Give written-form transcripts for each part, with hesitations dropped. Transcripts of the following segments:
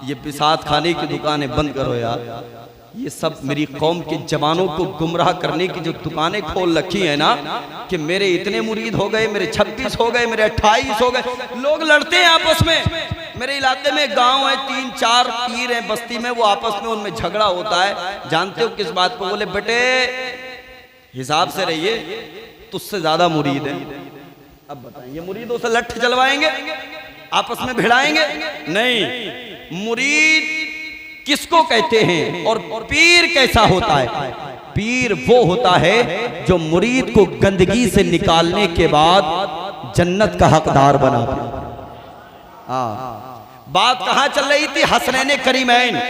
ये बिसात खाने की दुकानें बंद करो यार। ये सब मेरी कौम के जवानों को गुमराह करने की जो दुकानें खोल रखी है ना, कि मेरे इतने मुरीद हो गए, मेरे 26 हो गए, मेरे 28 हो गए। लोग लड़ते हैं आपस में। मेरे इलाके में गांव है, 3-4 पीर हैं बस्ती में, वो आपस में उनमें झगड़ा होता है। जानते हो किस बात को? बोले बेटे हिसाब से रहिए, तुझसे ज्यादा मुरीद है। अब बताएं, ये मुरीदों से लठ चलवाएंगे, आपस में भिड़ाएंगे? नहीं। मुरीद किसको कहते हैं और पीर कैसा होता है? पीर वो होता है जो मुरीद को गंदगी से निकालने के बाद जन्नत का हकदार बनाता है। बात कहां चल रही थी? हसनैन करीमैन।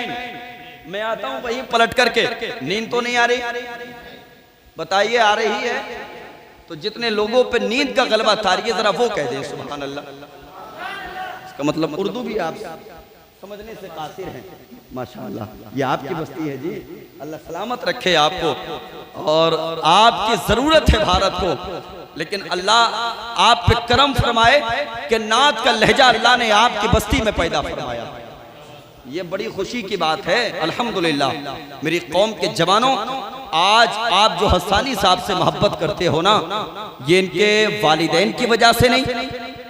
मैं आता हूं वहीं पलट करके। नींद तो नहीं आ रही? बताइए आ रही है तो जितने लोगों पे नींद का गलबा तारी है जरा वो कह दें सुभान अल्लाह। इसका मतलब उर्दू भी आप समझने से कासिर हैं माशाअल्लाह। ये आपकी बस्ती है जी, अल्लाह सलामत रखे आपको, और आपकी जरूरत है भारत को। लेकिन अल्लाह आप पे करम फरमाए कि नात का लहजा अल्लाह ने आपकी बस्ती में पैदा फरमाया। ये बड़ी खुशी की बात है अल्हम्दुलिल्लाह। मेरी कौम के जवानों, आज आप जो हसानी साहब से मोहब्बत करते हो ना, ये इनके वालिदैन की वजह से नहीं,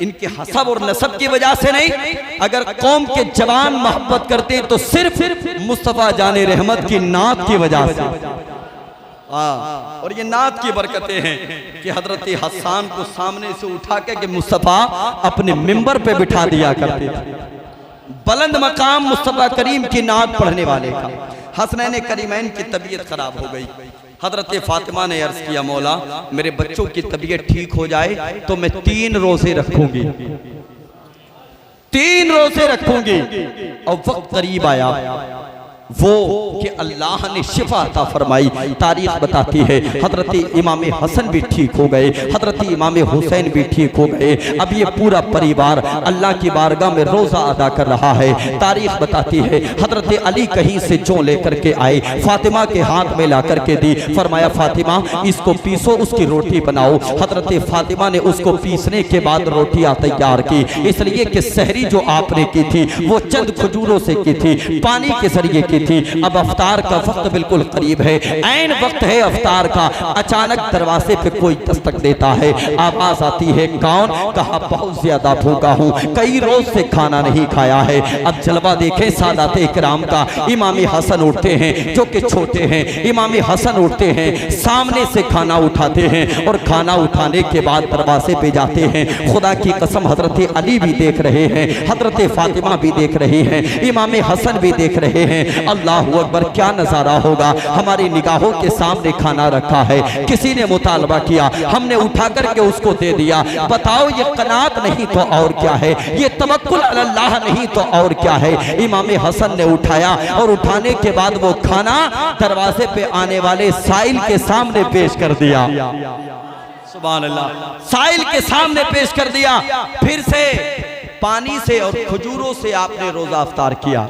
इनके हसब और नसब की वजह से नहीं। अगर कौम के जवान मोहब्बत करते हैं तो सिर्फ मुस्तफा जाने रहमत की नात की वजह से। और ये नात की बरकतें हैं कि हजरत हसन को सामने से उठा के मुस्तफा अपने मिंबर पे बिठा दिया करते थे। बुलंद मकाम मुस्तफा करीम की नात पढ़ने वाले का। हसनैन करीमैन की तबीयत खराब हो गई। हजरत फातिमा ने अर्ज किया, मौला मेरे बच्चों की तबीयत ठीक हो जाए तो मैं 3 रोजे रखूंगी, 3 रोजे रखूंगी। और वक्त करीब आया वो कि अल्लाह ने शिफा अता फरमाई। तारीख बताती है हजरत इमाम हसन भी ठीक हो गए, हजरत इमाम हुसैन भी ठीक हो गए। अब ये पूरा परिवार अल्लाह की बारगाह में रोजा अदा कर रहा है। तारीख बताती है हजरत अली कहीं से जौ लेकर के आए, फातिमा के हाथ में ला करके दी। फरमाया फातिमा इसको पीसो, उसकी रोटी बनाओ। हजरत फातिमा ने उसको पीसने के बाद रोटियां तैयार की, इसलिए कि सहरी जो आपने की थी वो चंद खजूरों से की थी, पानी के जरिए की थी। अब अफ्तार का वक्त बिल्कुल करीब है, ऐन वक्त है अफ्तार का। अचानक दरवाजे पे कोई दस्तक देता है, आवाज आती है कौन? कहा बहुत ज्यादा भूखा हूँ, कई रोज से खाना नहीं खाया है। अब जलवा देखें सादात इकराम का। इमाम हसन उठते हैं जो कि छोटे हैं, इमाम हसन उठते हैं, सामने से खाना उठाते हैं और खाना उठाने के बाद दरवाजे पे जाते हैं। खुदा की कसम हजरत अली भी देख रहे हैं, हजरत फातिमा भी देख रही हैं, इमाम हसन भी देख रहे हैं। अल्लाह अकबर, क्या नजारा होगा। हमारी निगाहों के सामने खाना रखा है, किसी ने मुतालबा किया, हमने उठा करके उसको दे दिया। बताओ ये कनात नहीं तो और क्या है, ये तवक्कुल अल्लाह नहीं तो और क्या है। इमाम हसन ने उठाया और उठाने के बाद वो खाना दरवाजे पे आने वाले साइल के सामने पेश कर दिया। सुभान अल्लाह, साइल के सामने पेश कर दिया। फिर से पानी से और खजूरों से आपने रोजा अफ्तार किया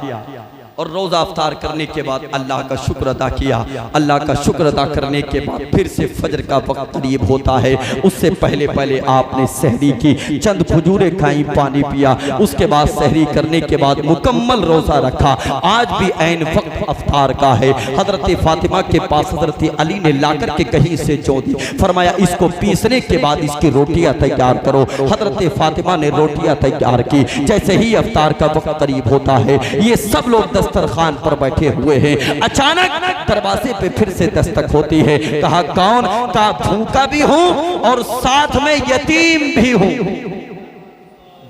और रोजा अफ्तार करने के बाद अल्लाह का शुक्र अदा किया। अल्लाह का शुक्र अदा करने के बाद फिर से फजर का वक्त करीब होता है। उससे पहले पहले आपने सहरी की, चंद खजूरें खाई, पानी पिया। उसके बाद सहरी करने के बाद मुकम्मल रोजा रखा। आज भी ऐन वक्त अफ्तार का है। हजरत फातिमा के पास हजरत अली ने लाकर के कहीं से जौ दी। फरमाया इसको पीसने के बाद इसकी रोटियां तैयार करो। हजरत फातिमा ने रोटियां तैयार की। जैसे ही अफ्तार का वक्त करीब होता है, ये सब लोग दस्तरखान पर बैठे हुए हैं। अचानक दरवाजे पे फिर से दस्तक होती है। कहा कौन? कहा भूखा भी हूं और साथ में यतीम भी हूं,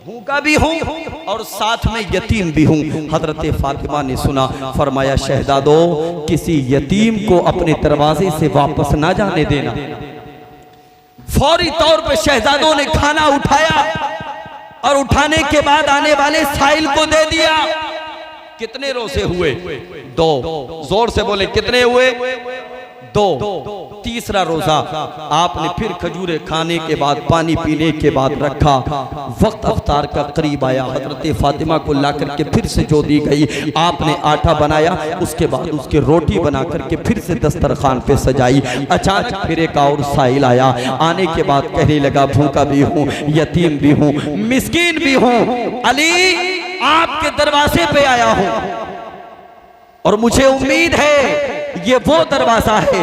भूखा भी हूं और साथ में यतीम भी हूं। हजरत फातिमा ने सुना, फरमाया शहजादो किसी यतीम को अपने दरवाजे से वापस ना जाने देना। फौरी तौर पे शहजादों ने खाना उठाया और उठाने के बाद आने वाले साइल को दे दिया। कितने रोजे हुए? 2। जोर से बोले कितने हुए? 2। तीसरा रोजा आपने फिर खजूरें खाने के बाद, पानी पीने के बाद रखा। वक्त अफ्तार का करीब आया। हजरत फातिमा को ला करके फिर से जो दी गई, आपने आटा बनाया, उसके बाद उसकी रोटी बना करके फिर से दस्तरखान पे सजाई। अचानक फिर एक और साइल आया। आने के बाद कहने लगा भूखा भी हूँ, यतीम भी हूँ, मिस्कीन भी हूँ। अली आपके दरवाजे पे आया हूं और मुझे उम्मीद है ये वो दरवाजा है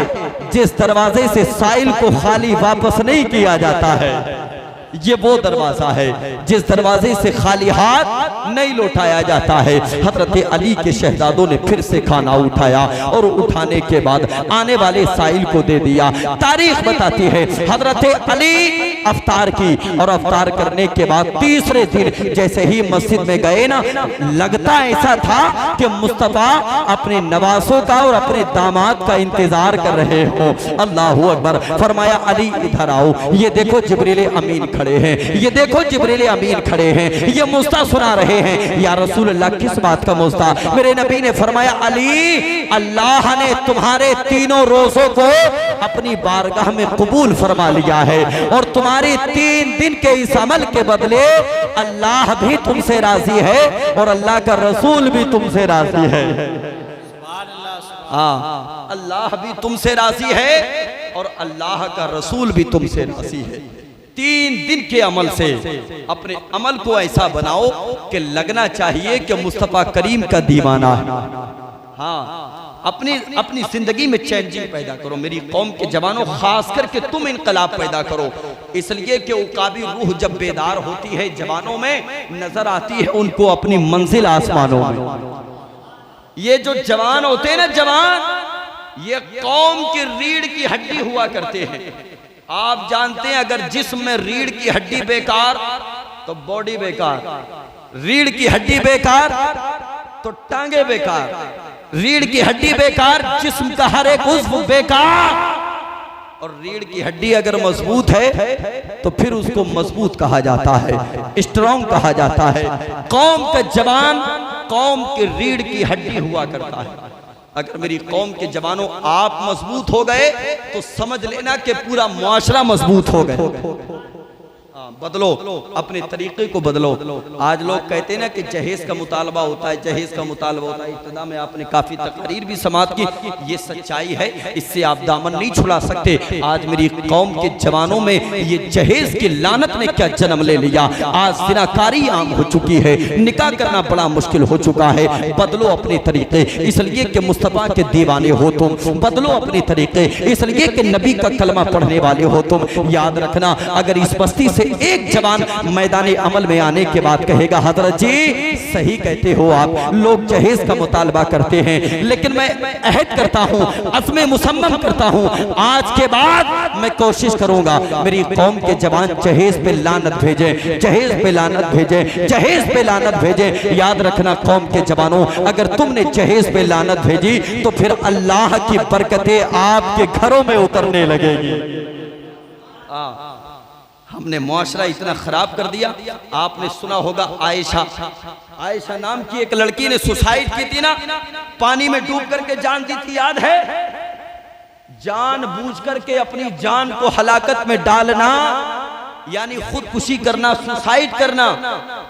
जिस दरवाजे से साइल को खाली वापस नहीं किया जाता है। ये वो दरवाजा है जिस दरवाजे से खाली हाथ नहीं लौटाया जाता है। हजरत अली के शहजादों ने फिर से खाना उठाया और उठाने के बाद आने वाले साइल को दे दिया। तारीख बताती है हजरत अली अफ्तार की और अफ्तार करने के बाद तीसरे दिन जैसे ही मस्जिद में गए ना, लगता ऐसा था कि मुस्तफा अपने नवासों का और अपने दामाद का इंतजार कर रहे हो। अल्लाह अकबर। फरमाया अली इधर आओ, ये देखो जिब्रील अमीन खड़े हैं, ये देखो जिब्रील अमीन खड़े हैं, ये मुस्ता सुना रहे हैं। या रसूल अल्लाह किस बात का मुस्ता? मेरे नबी ने फरमाया अली, अल्लाह ने तुम्हारे तीनों रोजों को अपनी बारगाह में कबूल फरमा लिया है और तुम्हारे 3 दिन के इस अमल के बदले अल्लाह भी तुमसे राजी है और अल्लाह का रसूल भी तुमसे राजी है। हाँ, अल्लाह भी तुमसे राजी है और अल्लाह का रसूल भी तुमसे राजी है। 3 दिन के अमल से अपने अमल को ऐसा बनाओ कि लगना चाहिए कि मुस्तफा करीम का दीवाना है। हाँ, अपनी जिंदगी में चेंजिंग पैदा करो। मेरी कौम के जवानों, खास करके तुम इनकलाब पैदा करो, इसलिए कि उकाबी रूह जब बेदार होती है जवानों में, नजर आती है उनको अपनी मंजिल आसमानों में। ये जो जवान होते हैं ना, जवान ये कौम की रीढ़ की हड्डी हुआ करते हैं। आप जानते हैं अगर जिस्म में रीढ़ की हड्डी बेकार तो बॉडी बेकार, रीढ़ की हड्डी बेकार तो टांगे बेकार, रीढ़ की हड्डी बेकार, जिस्म का हर एक उज़्व बेकार। और रीढ़ की हड्डी अगर मजबूत है तो फिर उसको मजबूत कहा जाता है, स्ट्रॉन्ग कहा जाता है। कौम का जवान कौम की रीढ़ की हड्डी हुआ करता है। अगर मेरी कौम के जवानों आप मजबूत हो गए तो समझ लेना कि पूरा मुआशरा मजबूत हो गए। बदलो, अपने तरीके को बदलो। आज लोग कहते हैं ना कि जहेज का मुतालबा होता है, जहेज का मुतालबा होता है। इब्तिदा में आपने काफी तकरीर भी समात की, ये सच्चाई है, इससे आप दामन नहीं छुड़ा सकते। आज मेरी कौम के जवानों में ये जहेज की लानत ने क्या जन्म ले लिया। आज ज़िनाकारी आम हो चुकी है, निकाह करना बड़ा मुश्किल हो चुका है। बदलो अपने तरीके, इसलिए कि मुस्तफा के दीवाने हो तुम। बदलो अपने तरीके, इसलिए कि नबी का कलमा पढ़ने वाले हो तुम। याद रखना, अगर इस बस्ती से एक जवान मैदानी अमल में आने के बाद कहेगा हजरत जी सही कहते हो आप, लोग जहेज का मुतालबा करते हैं, लेकिन मैं अहद करता हूँ, अज़्म मुसम्मम करता हूँ, आज के बाद मैं कोशिश करूंगा मेरी कौम के जवान जहेज पे लानत भेजे, जहेज पे लानत भेजे, जहेज पे लानत भेजे। याद रखना कौम के जवानों, अगर तुमने जहेज पे लानत भेजी तो फिर अल्लाह की बरकतें आपके घरों में उतरने लगेगी। हमने मुआशरा इतना खराब कर दिया। आपने सुना होगा आयशा नाम की एक लड़की ने सुसाइड की थी ना, पानी में डूब करके जान दी थी, याद है? जान बूझ करके अपनी जान को हलाकत में डालना यानी खुदकुशी करना, सुसाइड करना,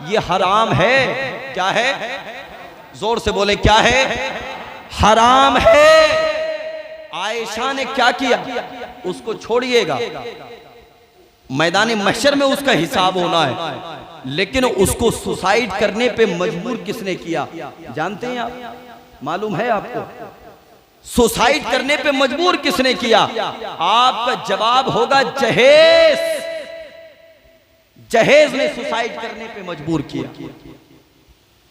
ये हराम है। क्या है? जोर से बोले, क्या है? हराम है। आयशा ने क्या किया उसको छोड़िएगा, मैदानी महशर में उसका हिसाब होना है, लेकिन उसको सुसाइड करने पे मजबूर किसने किया जानते हैं आप? मालूम है आपको? सुसाइड करने पे मजबूर किसने किया? आपका जवाब होगा जहेज। जहेज ने सुसाइड करने पे मजबूर किया,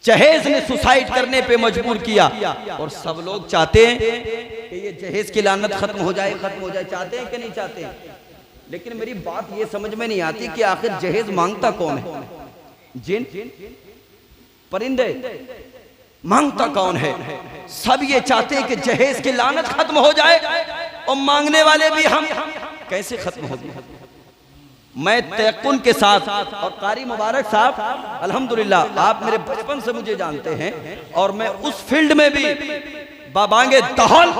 जहेज ने सुसाइड करने पे मजबूर किया। और सब लोग चाहते हैं कि ये जहेज की लानत खत्म हो जाए, खत्म हो जाए, चाहते हैं कि नहीं चाहते? लेकिन मेरी बात ये समझ में नहीं आती कि आखिर जहेज मांगता कौन है? जिन परिंदे मांगता कौन है? सब ये चाहते हैं कि जहेज की लानत खत्म हो जाए और मांगने वाले भी हम। कैसे खत्म होगी? मैं तयक्कुन के साथ, और कारी मुबारक साहब अल्हम्दुलिल्लाह आप मेरे बचपन से मुझे जानते हैं, और मैं उस फील्ड में भी बाबांगे दहल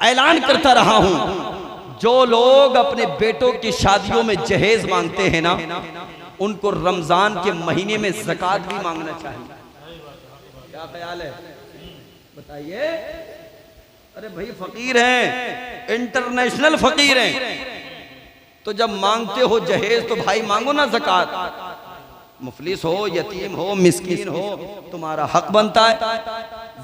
ऐलान करता रहा हूं। जो लोग अपने बेटों की शादियों में जहेज मांगते हैं ना, उनको रमजान के महीने में ज़कात भी मांगना चाहिए। क्या ख्याल है? बताइए। अरे भाई फकीर हैं, इंटरनेशनल फकीर हैं, तो जब मांगते हो जहेज तो भाई मांगो ना ज़कात। मुफलिस हो, यतीम हो, मिस्कीन हो, तुम्हारा हक बनता है,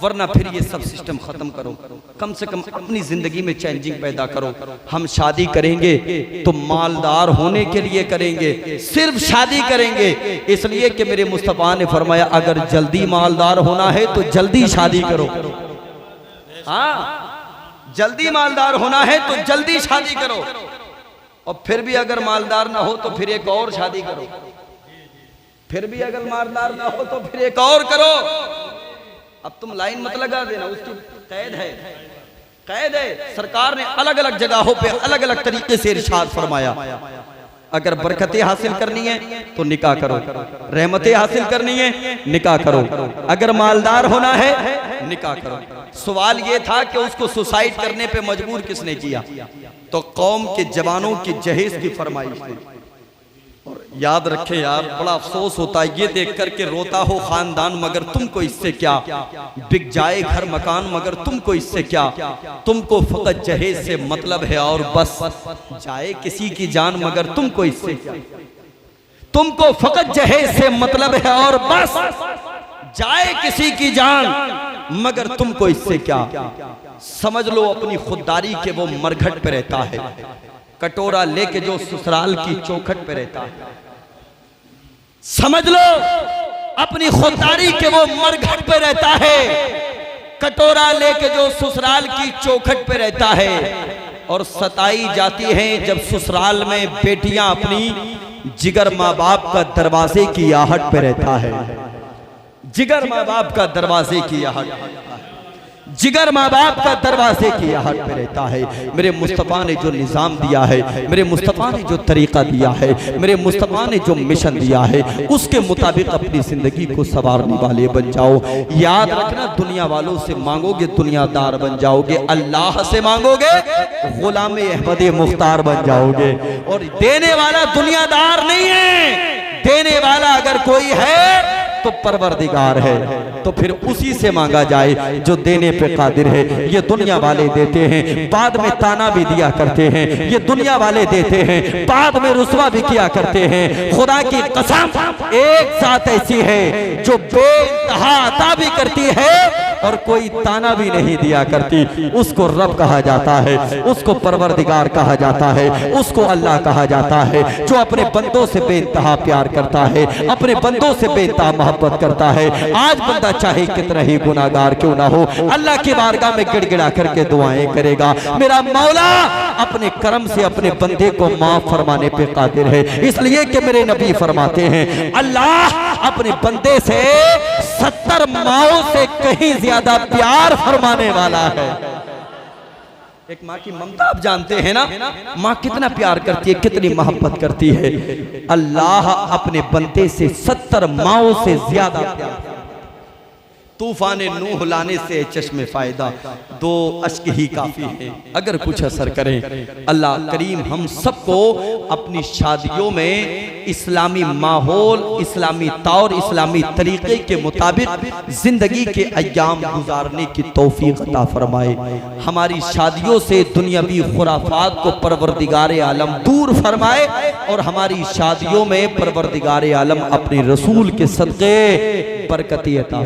वरना फिर ये सब सिस्टम खत्म करो। कम से कम अपनी जिंदगी में चेंजिंग पैदा करो। हम शादी करेंगे तो मालदार होने के लिए करेंगे, सिर्फ शादी करेंगे इसलिए कि मेरे मुस्तफा ने फरमाया अगर जल्दी मालदार होना है तो जल्दी शादी करो। हाँ, जल्दी मालदार होना है तो जल्दी शादी करो, और फिर भी अगर मालदार ना हो तो फिर एक और शादी करो, फिर भी अगर मालदार ना हो तो फिर एक और करो। अब तुम लाइन मत लगा देना, उसकी कैद है, कैद है। सरकार ने अलग अलग जगहों पे अलग अलग तरीके से इरशाद फरमाया अगर बरकतें हासिल करनी है तो निकाह करो, रहमतें हासिल करनी है निकाह करो, अगर मालदार होना है निकाह करो। सवाल ये था कि उसको सुसाइड करने पे मजबूर किसने किया? तो कौम के जवानों की जहेज की फरमाइश थी। और याद रखे यार, बड़ा अफसोस होता है ये देख कर के रोता हो खानदान मगर तुमको इससे क्या, बिक जाए घर मकान मगर तुमको इससे क्या, तुमको फकत जहेज से मतलब है और बस, जाए किसी की जान मगर तुमको इससे क्या, तुमको फकत जहेज से मतलब है और बस, जाए किसी की जान मगर तुमको इससे क्या। समझ लो अपनी खुददारी के वो मरघट पे रहता है, कटोरा लेके जो ससुराल की चौखट पे रहता है। समझ लो अपनी खुददारी के वो मरघट पे रहता है, कटोरा लेके जो ससुराल की चौखट पे रहता है। और सताई जाती है जब ससुराल में बेटियां अपनी जिगर माँ बाप का दरवाजे की आहट पे रहता है, जिगर माँ बाप का दरवाजे की आहट, जिगर माँ बाप का दरवाजे की आहट पे रहता है। मेरे मुस्तफ़ा ने जो निज़ाम दिया है, मेरे मुस्तफ़ा ने जो तरीका दिया है, मेरे मुस्तफ़ा ने जो मिशन दिया है, उसके मुताबिक अपनी जिंदगी को संवारने वाले बन जाओ। याद रखना, दुनिया वालों से मांगोगे दुनियादार बन जाओगे, अल्लाह से मांगोगे गुलाम अहमद मुख्तार बन जाओगे। और देने वाला दुनियादार नहीं है, देने वाला अगर कोई है तो परवरदिगार है, तो फिर उसी से मांगा जाए जो देने पे कादिर है। ये दुनिया वाले देते हैं, बाद में ताना भी दिया करते हैं, ये दुनिया वाले देते हैं, बाद में रुसवा भी किया करते हैं। खुदा की कसम एक साथ ऐसी है जो बेइंतहा अता भी करती है और कोई ताना भी नहीं दिया करती, उसको रब कहा जाता है, उसको परवरदिगार कहा जाता है, उसको अल्लाह कहा जाता है, जो अपने बंदों से बेइंतहा प्यार करता है, अपने बंदों से बेइंतहा मोहब्बत करता है। आज बंदा चाहे कितना ही गुनाहगार क्यों ना हो, अल्लाह की बारगाह में गिड़गिड़ा करके दुआएं करेगा। मेरा मौला अपने करम से अपने बंदे को माफ फरमाने पे कादिर है, इसलिए कि मेरे नबी फरमाते हैं अल्लाह अपने बंदे से 70 माओं से कहीं ज्यादा प्यार फरमाने वाला है। एक माँ की ममता आप जानते हैं ना, माँ कितना प्यार करती है, कितनी मोहब्बत करती है। अल्लाह अपने बंदे से 70 माओं से ज्यादा प्यार। तूफान नूह लाने से चश्मे फायदा, 2 अश्क ही काफी है अगर कुछ असर करें। अल्लाह करीम हम सबको अपनी शादियों में इस्लामी माहौल, इस्लामी तौर, इस्लामी तरीके के मुताबिक जिंदगी के अय्याम गुजारने की तौफीक अता फरमाए। हमारी शादियों से दुनियावी खुराफात को परवरदिगार आलम दूर फरमाए और हमारी शादियों में परवरदिगार आलम अपने रसूल के सदक़े बरकती अता